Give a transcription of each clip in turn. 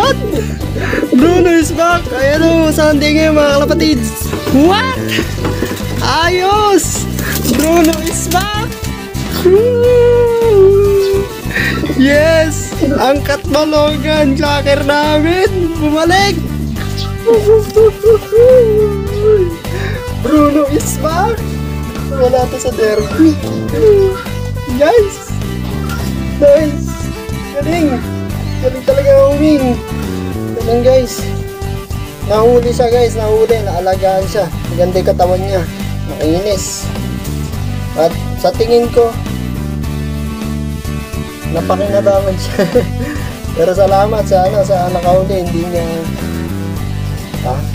What? Bruno is back. Ayan o, Sunday ngayon mga kalapatids. What? Ayos! Bruno is back. Yes! Ang Katbalogan Clacker namin bumalik. Bruno is back. Wala to sa derby. Guys! Nice! Galing! Galing talaga uming. Galing guys. Nahuli siya guys. Nahuli. Naalagaan siya. Maganda yung katawan niya. Nakinis. At sa tingin ko napakinabangan siya. Pero salamat sa nakahuli. Hindi niya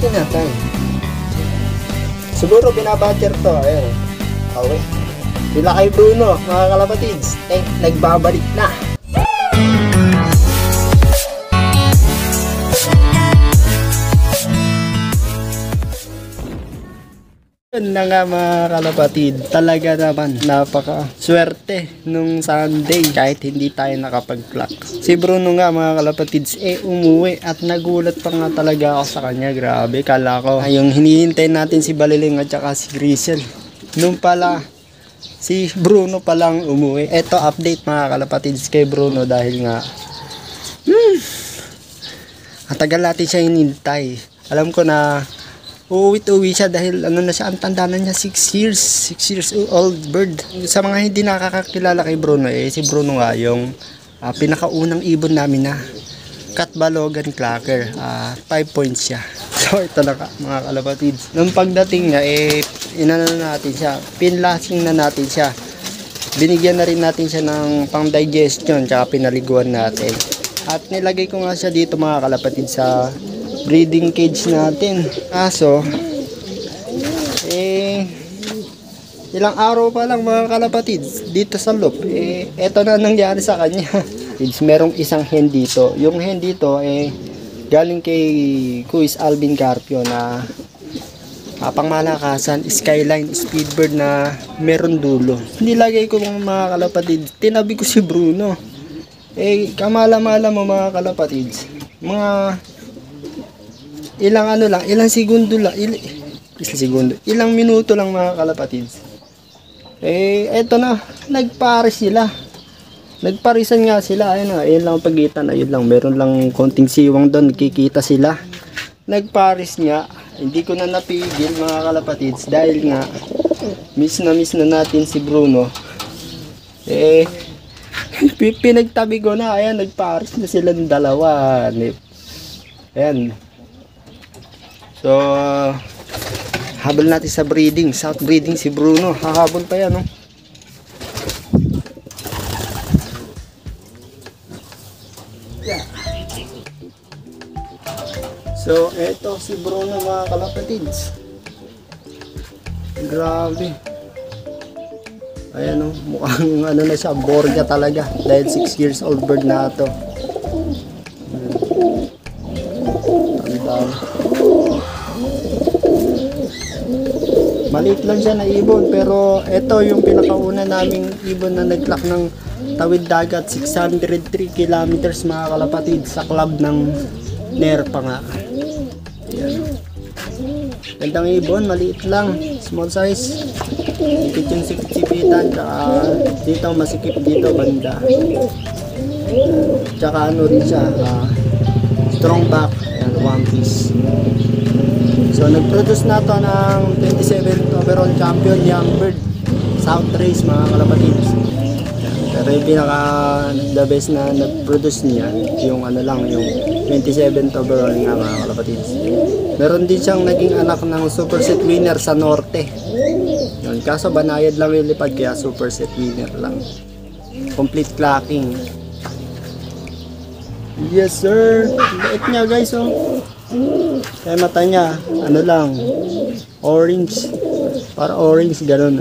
kinatay. Siguro binabatcher to. Ayan. Okay. Sila kay Bruno, mga kalapatids. Nagbabalik na. Yun na nga mga kalapatid. Talaga naman, napaka-swerte nung Sunday kahit hindi tayo nakapag-clock. Si Bruno nga mga kalapatids, umuwi at nagulat pa nga talaga ako sa kanya. Grabe, kala ko yung hinihintay natin si Baliling at saka si Grisel. Nung pala, si Bruno palang umuwi. Eto update mga kalapatids kay Bruno dahil nga matagal natin siya hinintay. Alam ko na uuwi siya dahil ano na siya, ang tanda na niya, 6 years old bird. Sa mga hindi nakakakilala kay Bruno, si Bruno nga yung pinakaunang ibon namin na Katbalogan Clacker. 5 points siya. So ito na mga kalapatids. Nung pagdating niya, inano na natin siya, pinlasing na natin siya. Binigyan na rin natin siya ng pang digestion, tsaka pinaliguan natin. At nilagay ko nga siya dito mga kalapatids sa breeding cage natin. Kaso ilang araw pa lang mga kalapatids dito sa loop, eto na nangyari sa kanya. Merong isang hen dito. Yung hen dito galing kay Kuis Alvin Carpio na pangmalakasan, Skyline Speedbird na meron dulo. Nilagay ko mga kalapatids, tinabi ko si Bruno. Kamala-mala mo mga kalapatids, mga ilang segundo lang, ilang minuto lang mga kalapatids. Eto na, nagpares sila. Nagparisan nga sila. Ayun lang pagitan, ayun lang, meron lang konting siwang doon, kikita sila. Nagpares nga, hindi ko na napigil mga kalapatids dahil nga miss na natin si Bruno. Pinagtabi ko na, ayan, nagpares na silang dalawa. Ayan. So, habol natin sa breeding, south breeding si Bruno. Hahabol pa yan, no? Yeah. So, eto si Bruno mga kalapatids. Grabe. Ayan, no? Mukhang ano na siya, Borgia talaga. Dahil 6 years old bird na ito. Maliit lang siya na ibon, pero ito yung pinakauna naming ibon na nag-clock ng tawid dagat, 603 kilometers mga kalapatid, sa club ng NERPA nga. Ayan. Gandang ibon, maliit lang, small size. Ikit yung sipitan, tsaka dito masikip dito banda. Tsaka ano rin siya, strong back, ayan, one piece. So nag-produce na to ng 27th overall champion young bird, South Race mga kalapatids. Pero yung pinaka the best na nag-produce niya, yung ano lang, yung 27th overall nga mga kalapatids. Meron din siyang naging anak ng super set winner sa Norte. Yun, kaso banayad lang yung lipad, kaya super set winner lang. Complete clocking. Yes sir, liit niya guys, oh. Kaya mata niya, ano lang, orange, para orange, ganun.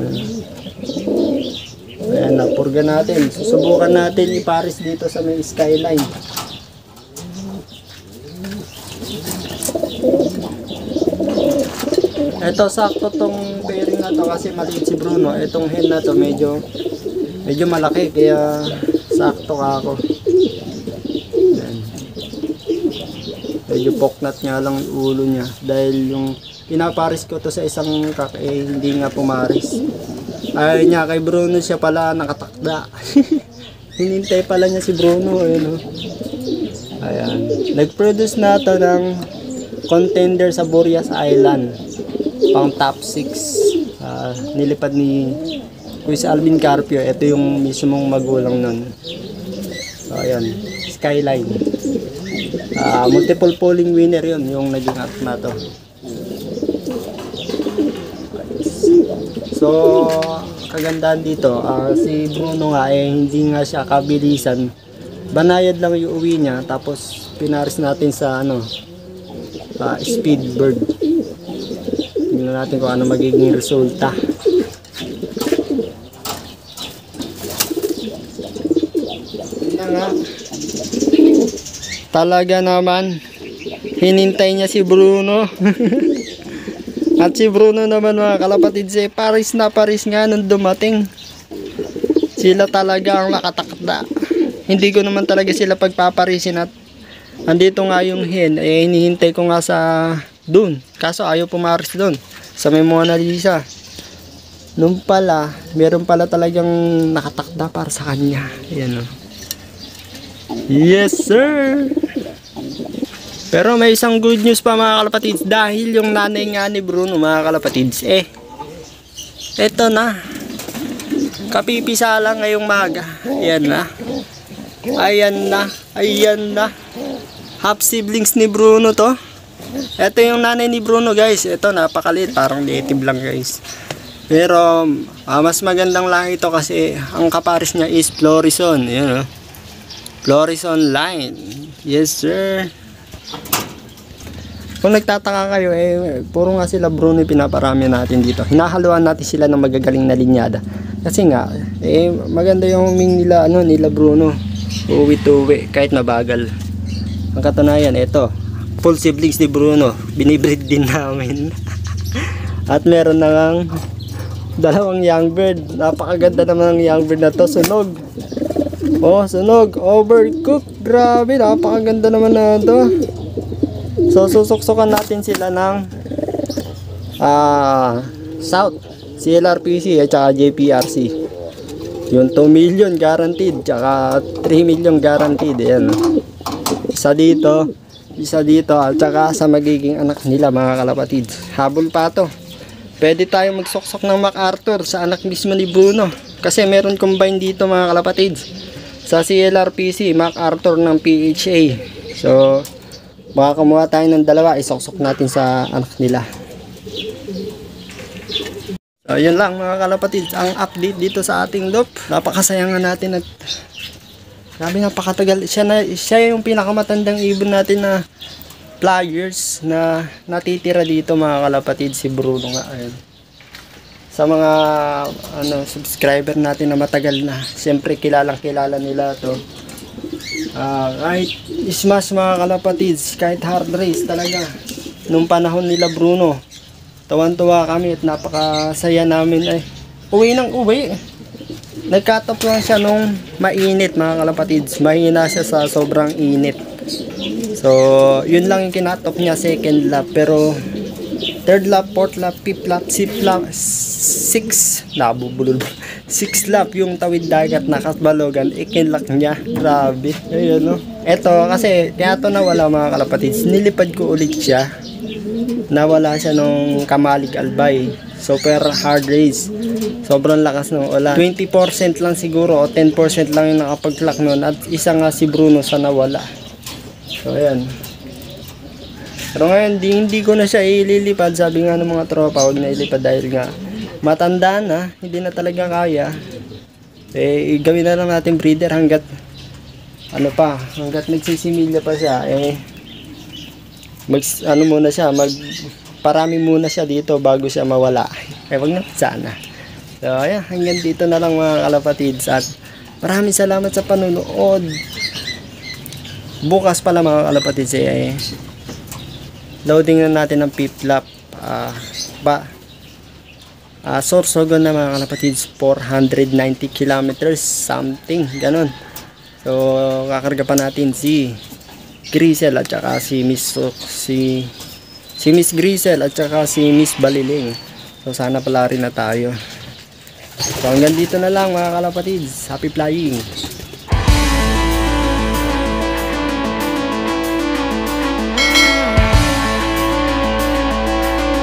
Ayan, napurga natin. Susubukan natin ipares dito sa may Skyline. Ito, sakto tong pairing na to kasi maliit si Bruno. Itong hen na to medyo malaki, kaya sakto ka ako. Ayan. Medyo poknat nga lang yung ulo niya. Dahil yung pinaparis ko to sa isang kak, hindi nga pumaris. Ay niya, kay Bruno siya pala nakatakda. Hinintay pala niya si Bruno. Ayun, ayan. Nag-produce na to ng contender sa Burias Island. Pang top 6. Nilipad ni Kuya Alvin Carpio. Ito yung mismong magulang nun. So ayan, Skyline. Multiple polling winner yun, yung naging act na to. So kagandahan dito, si Bruno nga hindi nga siya kabilisan. Banayad lang yung uwi niya, tapos pinaris natin sa speed bird. Tingnan natin kung ano magiging resulta. Nga. Talaga naman hinintay niya si Bruno. At si Bruno naman mga kalapatid, paris na paris nga nung dumating. Sila talaga ang nakatakda. Hindi ko naman talaga sila pagpaparisin. At andito nga yung hen, hinihintay ko nga sa dun, kaso ayaw pumaris dun sa may Mona Lisa. Nung pala, meron pala talagang nakatakda para sa kanya. Ayan, yes sir. Pero may isang good news pa mga kalapatids, dahil yung nanay nga ni Bruno mga kalapatids, eto na, kapipisa lang ngayong maga. Ayan na. Ayan na. Ayan na. Half siblings ni Bruno to. Ito yung nanay ni Bruno guys. Ito napakaliit, parang native lang guys. Pero mas magandang lang ito kasi ang kapares niya is Florison. Ayan, Florison line. Yes sir. Kung nagtataka kayo, puro nga sila Bruno pinaparami natin dito. Hinahaluan natin sila ng magagaling na linyada. Kasi nga, maganda yung huming nila, nila Bruno. Uwi-tuwi, kahit mabagal. Ang katunayan, ito, full siblings ni Bruno. Binibreed din namin. At meron na ngang dalawang young bird. Napakaganda naman ng young bird na to. Sunog. Oh, sunog. Overcooked. Grabe, napakaganda naman na to. So, susuksukan natin sila ng South, CLRPC at saka JPRC. Yung 2 million guaranteed, tsaka 3 million guaranteed. Ayan. Isa dito, at saka sa magiging anak nila mga kalapatid. Habol pa to. Pwede tayo magsuksok ng MacArthur sa anak mismo ni Bruno. Kasi meron combine dito mga kalapatid. Sa CLRPC, MacArthur ng PHA. So, baka kumuha tayo ng dalawa, isuksok natin sa anak nila. So, yun lang mga kalapatid, ang update dito sa ating loop. Napakasayangan natin at grabe, napakatagal. Siya yung pinakamatandang ibon natin na players na natitira dito mga kalapatid, si Bruno nga. Ayun. Sa mga subscriber natin na matagal na, siyempre kilalang kilala nila to. Kahit ismas mga kalapatids, kahit hard race talaga nung panahon nila Bruno, tawan-tuwa kami at napakasaya namin. Uwi ng uwi, nagkatop lang siya nung mainit mga kalapatids. Mahina siya sa sobrang init, so yun lang yung kinatop niya second lap. Pero third lap, fourth lap, fifth lap, sixth lap, sixth lap yung tawid dagat na Kasbalogan, ikinlock niya. Grabe. Ayun, eto kasi tiyato na wala mga kalapatids, nilipad ko ulit siya. Nawala siya nung Kamalig Albay. Super hard race, sobrang lakas ng ulan. 20% lang siguro o 10% lang yung nakapag-clock nun. At isa nga si Bruno sa nawala. So ayan. Pero ngayon hindi ko na siya ililipad. Sabi nga ng mga tropa, huwag na ilipad dahil nga matanda na, hindi na talaga kaya. Gawin na lang natin breeder hanggat hanggat nagsisimilya pa siya. Parami muna siya dito bago siya mawala. Wag na sana. So ayan, hanggang dito na lang mga kalapatids. At maraming salamat sa panunood. Bukas pala mga kalapatids loading na natin ng fifth lap. Sorsogon na mga kalapatids, 490 kilometers something, ganun. So kakarga pa natin si Grisel at saka si Miss Grisel at saka si Miss Baliling. So sana pala rin na tayo. So hanggang dito na lang mga kalapatids. Happy flying!